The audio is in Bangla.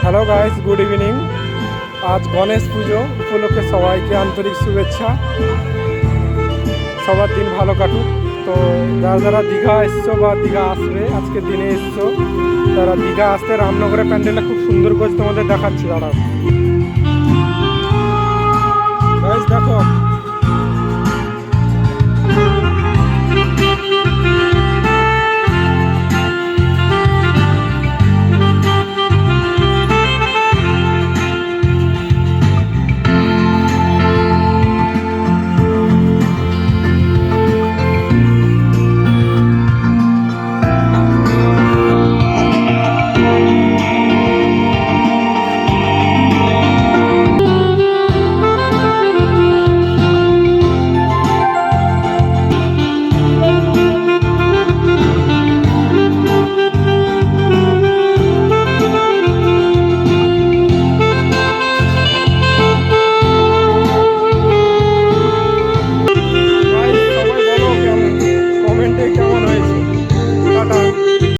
Hello guys, good evening. আজ গণেশ পুজো উপলক্ষে সবাইকে আন্তরিক শুভেচ্ছা। সবার দিন ভালো কাটুক। তো যারা যারা দীঘা এসছো বা দীঘা আসবে আজকের দিনে এসছো, তারা দীঘা আসতে রামনগরের প্যান্ডেলটা খুব সুন্দর করে তোমাদের দেখাচ্ছি। দাঁড়াও গাইস, দেখো